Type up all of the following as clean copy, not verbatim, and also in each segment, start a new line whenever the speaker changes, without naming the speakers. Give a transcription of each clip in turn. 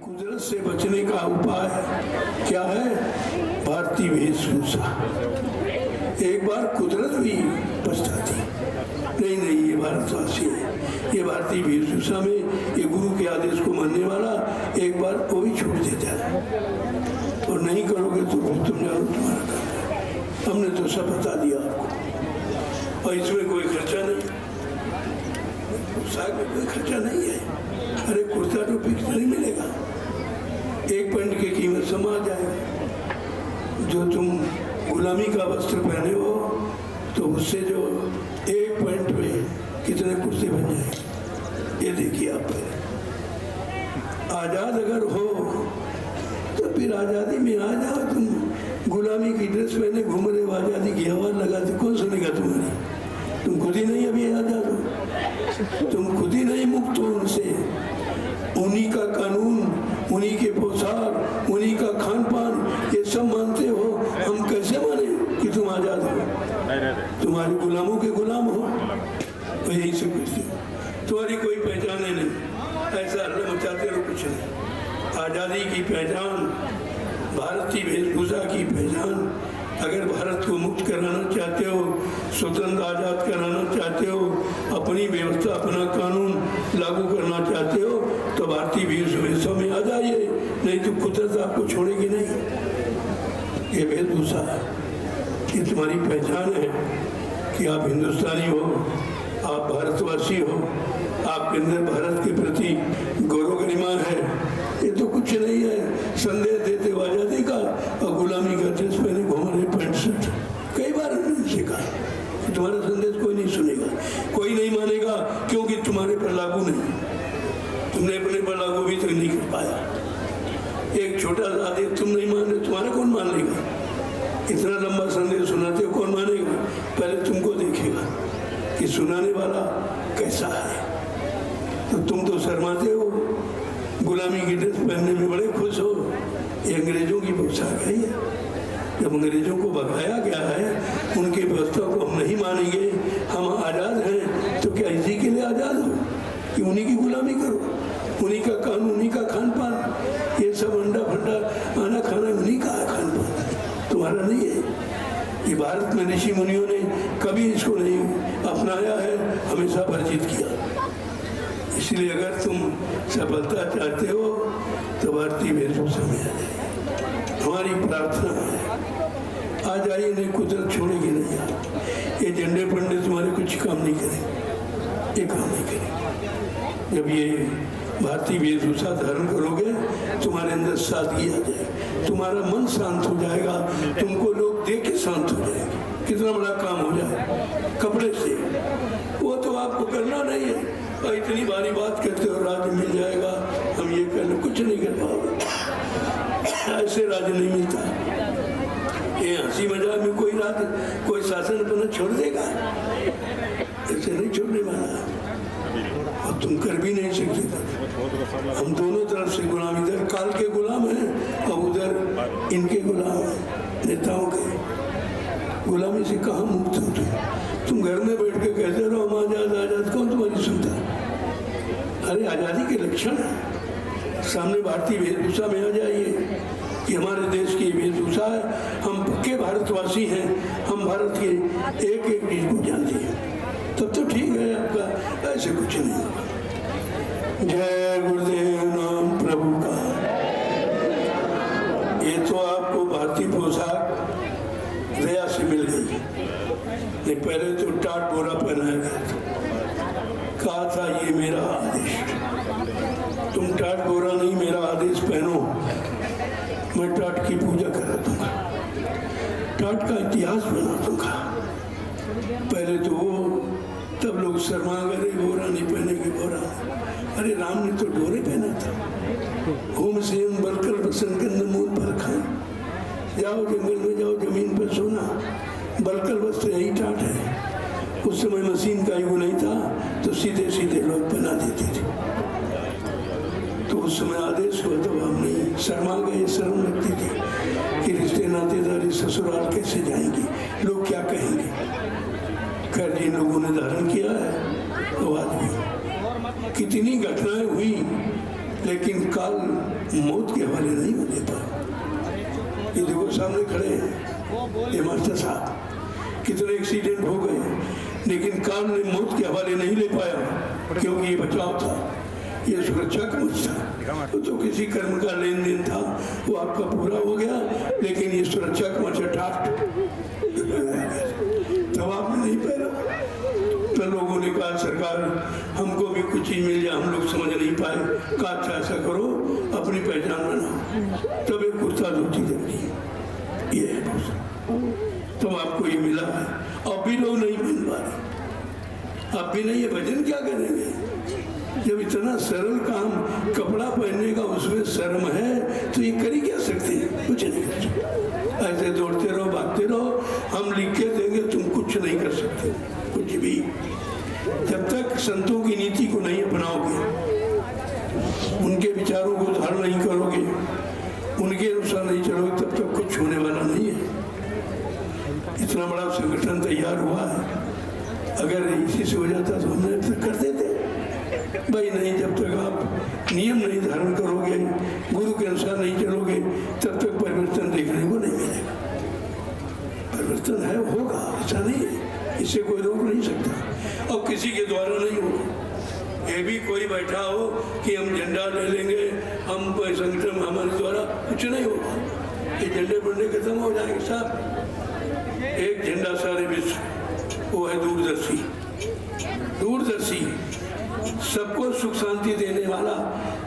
कुदरत से बचने का उपाय क्या है? भारतीय वेशभूषा। एक बार कुदरत भी पछताती, नहीं नहीं ये भारतवासी है, ये भारतीय वेशभूषा में ये गुरु के आदेश को मानने वाला एक बार वो भी छूट देता है। और नहीं करोगे तो फिर तुम जानो तुम्हारा काम है। हमने तो सब बता दिया आपको, और इसमें कोई खर्चा नहीं, पोशाक में कोई खर्चा नहीं है। अरे कुर्ता तो फिक्स नहीं मिलेगा, 1 पैंट की कीमत समा जाएगा। जो तुम गुलामी का वस्त्र पहने हो तो उससे जो 1 पैंट में कितने कुर्ते बन जाए, ये देखिए आप पहले। आज़ाद अगर हो तो फिर आज़ादी में आ जाओ। तुम गुलामी की ड्रेस पहने घूम रहे हो, आज़ादी की आवाज़ लगाते, कौन सुनेगा तुम्हारी? तुम खुद ही नहीं अभी आज़ाद हो, तुम खुद ही नहीं मुक्त हो उनसे। उन्हीं का कानून, उन्हीं के पोशाक, उन्हीं का खान पान, ये सब मानते हो। हम कैसे माने कि तुम आज़ाद हो? तुम्हारे गुलामों के गुलाम हो, तो यही सब करते हो। तुम्हारी कोई पहचान है नहीं, ऐसा अल्लाह मचाते रहो, कुछ नहीं। आज़ादी की पहचान, भारतीय वेशभूषा की पहचान। अगर भारत को मुक्त कराना चाहते हो, स्वतंत्र आज़ाद कराना चाहते हो, अपनी व्यवस्था, अपना कानून लागू करना चाहते हो, तो भारतीय वेशभूषा में आ जाइए, नहीं तो कुदरत आपको छोड़ेगी नहीं। ये वेशभूषा है, ये तुम्हारी पहचान है कि आप हिंदुस्तानी हो, आप भारतवासी हो, आपके अंदर भारत के प्रति गौरव गरिमा है। ये तो कुछ नहीं है, संदेश देते हो आज़ादी का और गुलामी का ड्रेस पहने घूम रहे, पैंट शर्ट। कई बार हमने सीखा, तुम्हारा संदेश कोई नहीं सुनेगा, कोई नहीं मानेगा, क्योंकि तुम्हारे पर लागू नहीं। तुमने अपने पर लागू भी तो नहीं कर पाया। एक छोटा सा आदेश तुम नहीं मान रहे, तुम्हारा कौन मान लेगा? इतना लंबा संदेश सुनाते हो, कौन मानेगा? पहले तुमको देखेगा कि सुनाने वाला कैसा है। तो तुम तो शर्माते हो, गुलामी की ड्रेस पहनने में बड़े खुश हो। ये अंग्रेजों की पोशाक है। जब अंग्रेजों को भगाया गया है, उनकी व्यवस्था को हम नहीं मानेंगे, हम आज़ाद हैं, तो क्या इसी के लिए आज़ाद हो कि उन्हीं की गुलामी करो? उन्हीं का कानून, उन्हीं का खान पान, ये सब अंडा फंडा आना खाना उन्हीं का खान पान, तुम्हारा नहीं है। ये भारत में ऋषि मुनियों ने कभी इसको नहीं अपनाया है, हमेशा वर्जित किया। इसलिए अगर तुम सफलता चाहते हो तो भारतीय वेशभूषा में आ जाइए। हमारी प्रार्थना है, आ जाइए, नहीं कुदरत छोड़ेगी नहीं। यार ये झंडे पंडे तुम्हारे कुछ काम नहीं करेंगे, ये काम नहीं करेंगे। जब ये भारतीय वेशभूषा धारण करोगे, तुम्हारे अंदर सादगी आ जाएगी, तुम्हारा मन शांत हो जाएगा, तुमको लोग देख के शांत हो जाएंगे। कितना बड़ा काम हो जाए कपड़े से, वो तो आपको करना नहीं है। और इतनी भारी बात करते हो, राज्य मिल जाएगा, हम ये कर ले, कुछ नहीं कर पाओगे। ऐसे राज्य नहीं मिलता। ये हंसी मजाक में कोई राज्य, कोई शासन अपना छोड़ देगा, ऐसे नहीं छोड़ने वाला। और तुम कर भी नहीं सकते। हम दोनों तरफ से गुलाम, इधर काल के गुलाम हैं और उधर इनके गुलाम हैं, नेताओं के। गुलामी से कहाँ मुक्त हो तुम? घर में बैठ के कहते रहो हम आज़ाद आज़ाद, कौन तुम्हारी सुनता? अरे आज़ादी के लक्षण है, सामने भारतीय वेशभूषा में आ जाइए कि हमारे देश की वेशभूषा है, हम पक्के भारतवासी हैं, हम भारत के एक एक चीज को जानते हैं, तब तो ठीक है आपका। ऐसे कुछ नहीं होगा। जय गुरुदेव, नाम प्रभु का। ये तो आपको भारतीय पोशाक दया से मिल गई, नहीं पहले तो टाट बोरा पहनाया गया था, कहा था ये मेरा आदेश। तुम टाट बोरा नहीं, मेरा आदेश पहनो, मैं टाट की पूजा करा दूंगा, टाट का इतिहास बना दूंगा। पहले तो वो, तब लोग शर्मा गए, बोरा नहीं पहनेंगे, बोरा। अरे राम ने तो डोरे पहना था। होम से बरकर बसन कंदमूल पर खान, जाओ जंगल में, जाओ जमीन पर सोना, बलकर वस्त्र यही टाट है। उस समय मशीन का युग नहीं था, तो सीधे सीधे लोग बना देते थे। तो उस समय आदेश हुआ, तो हम नहीं, शर्मा गए, शर्म लगती थी कि रिश्ते नातेदारी ससुराल कैसे जाएंगे, लोग क्या कहेंगे। खैर जिन लोगों ने धारण किया है, तो आज भी कितनी घटनाएं हुई लेकिन काल मौत के हवाले नहीं होने पर। ये देखो सामने खड़े हैं ये मास्टर साहब, कितने एक्सीडेंट हो गए, लेकिन काल ने मौत के हवाले नहीं ले पाया क्योंकि ये बचाव था, ये सुरक्षा कवच था। तो किसी कर्म का लेन देन था वो आपका पूरा हो गया, लेकिन ये सुरक्षा कवच ठाट तब आपने नहीं पहना। तो लोगों ने कहा सरकार हमको भी कुछ चीज मिल जाए, हम लोग समझ नहीं पाए। कहा अच्छा ऐसा करो अपनी पहचान बनाओ, तब एक कुर्ता धोती जल्दी ये है तब आपको ये मिला है। अब भी लोग नहीं मिल पा रहे, अब भी नहीं, ये भजन क्या करेंगे जब इतना सरल काम कपड़ा पहनने का उसमें शर्म है, तो ये कर ही क्या सकते हैं, कुछ नहीं कर सकते। ऐसे दौड़ते रहो भागते रहो, हम लिख के देंगे तुम कुछ नहीं कर सकते, कुछ भी। जब तक संतों की नीति को नहीं अपनाओगे, उनके विचारों को धारण नहीं करोगे, उनके अनुसार नहीं चलोगे, तब तक कुछ होने वाला नहीं है। इतना बड़ा संगठन तैयार हुआ है, अगर इसी से हो जाता तो हमने अब तक कर देते भाई। नहीं, जब तक आप नियम नहीं धारण करोगे, गुरु के अनुसार नहीं चलोगे, तब तक परिवर्तन देखने को नहीं मिलेगा। परिवर्तन है, होगा, ऐसा नहीं है, इसे कोई रोक नहीं सकता और किसी के द्वारा नहीं होगा। ये भी कोई बैठा हो कि हम झंडा ले लेंगे, हम संगठन हमारे द्वारा, कुछ नहीं होगा। ये झंडे बंडे खत्म हो जाएंगे साहब। एक झंडा सारे विश्व, वो है दूरदर्शी। दूरदर्शी सबको सुख शांति देने वाला,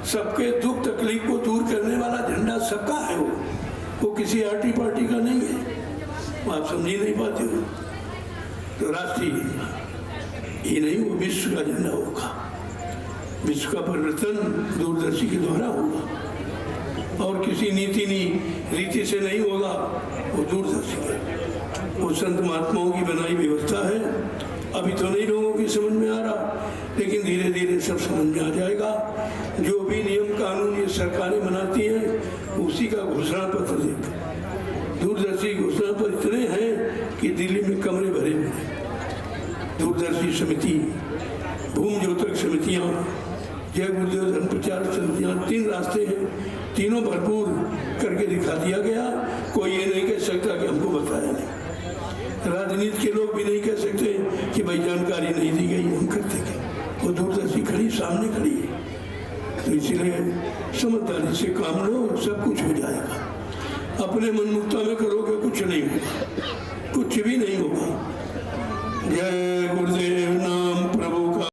सबके दुख तकलीफ को दूर करने वाला झंडा सबका है। वो किसी आर्टी पार्टी का नहीं है, आप समझ नहीं पाते हो। तो राष्ट्रीय झंडा ये नहीं, वो विश्व का झंडा होगा। विश्व का परिवर्तन दूरदर्शी के द्वारा होगा और किसी नीति रीति से नहीं होगा, वो दूरदर्शी है। वो संत महात्माओं की बनाई व्यवस्था है। अभी तो नहीं लोगों की समझ में आ रहा, लेकिन धीरे धीरे सब समझ में आ जाएगा। जो भी नियम कानून ये सरकारें बनाती हैं, उसी का घोषणा पत्र देकर। दूरदर्शी घोषणा पत्र इतने हैं कि दिल्ली में कमरे भरे हुए हैं। दूरदर्शी समिति, भूमि ज्योतक समितियाँ, जय गुरुदेव धर्म प्रचार समितियाँ, 3 रास्ते हैं, तीनों भरपूर करके दिखा दिया गया। कोई ये नहीं कह सकता कि हमको बताया नहीं। राजनीति के लोग भी नहीं कह सकते कि भाई जानकारी नहीं दी गई, हम करते गए। वो दूरदर्शी खड़ी सामने खड़ी है। तो इसलिए समझदारी से काम लो, सब कुछ हो जाएगा। अपने मनमुक्ता में करोगे कुछ नहीं होगा, कुछ भी नहीं होगा। जय गुरुदेव।